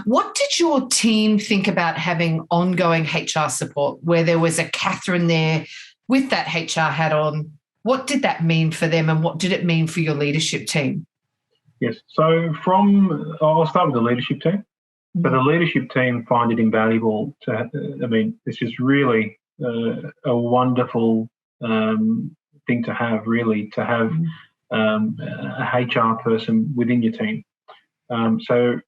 What did your team think about having ongoing HR support where there was a Catherine there with that HR hat on? What did that mean for them and what did it mean for your leadership team? Yes. So I'll start with the leadership team. So the leadership team find it invaluable this is really a wonderful thing to have, really, to have a HR person within your team. So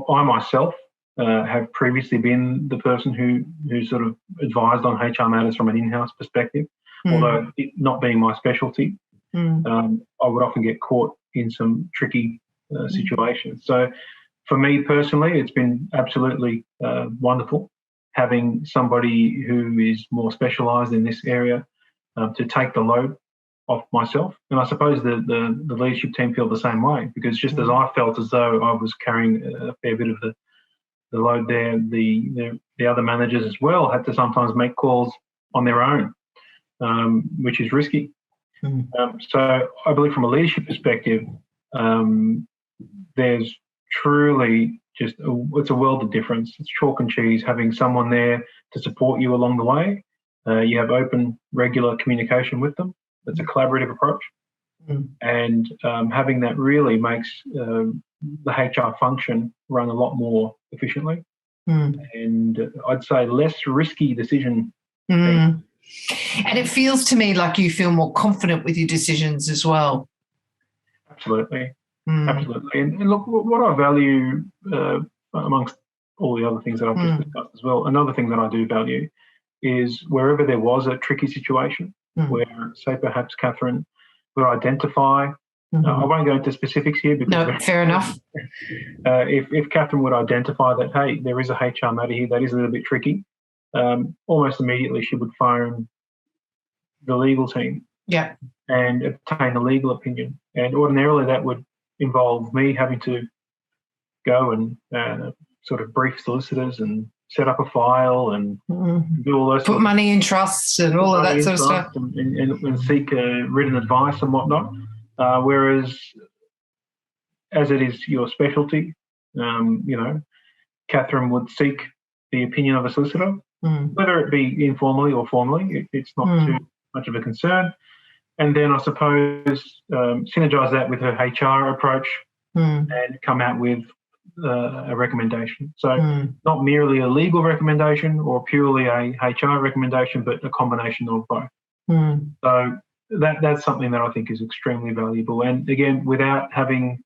I myself have previously been the person who sort of advised on HR matters from an in-house perspective, although it not being my specialty. I would often get caught in some tricky situations. So for me personally, it's been absolutely wonderful having somebody who is more specialised in this area to take the load off myself. And I suppose the leadership team feel the same way, because just as I felt as though I was carrying a fair bit of the load there, the other managers as well had to sometimes make calls on their own, which is risky. So I believe from a leadership perspective, there's truly it's a world of difference. It's chalk and cheese having someone there to support you along the way. You have open, regular communication with them. It's a collaborative approach. And having that really makes the HR function run a lot more efficiently. And I'd say less risky decision. And it feels to me like you feel more confident with your decisions as well. Absolutely. Absolutely. And look, what I value amongst all the other things that I've just discussed as well, another thing that I do value is wherever there was a tricky situation where, say, perhaps Catherine would identify, I won't go into specifics here because... No, fair enough. If Catherine would identify that, hey, there is a HR matter here that is a little bit tricky, almost immediately she would phone the legal team and obtain a legal opinion. And ordinarily that would involve me having to go and sort of brief solicitors and set up a file and do all those. Put money in trusts and all of that sort of stuff. And seek written advice and whatnot. Whereas as it is your specialty, Catherine would seek the opinion of a solicitor, whether it be informally or formally. It's not too much of a concern. And then I suppose synergise that with her HR approach and come out with a recommendation. So not merely a legal recommendation or purely a HR recommendation, but a combination of both. So that's something that I think is extremely valuable. And again, without having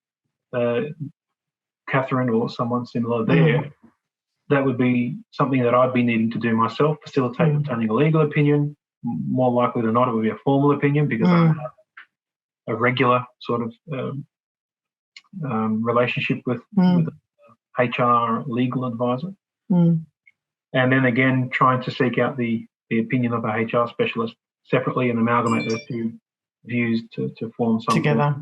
Catherine or someone similar there, that would be something that I'd be needing to do myself, facilitate obtaining a legal opinion. More likely than not, it would be a formal opinion because I have a regular sort of relationship with HR legal advisor. And then again, trying to seek out the opinion of a HR specialist separately and amalgamate those two views to form something together.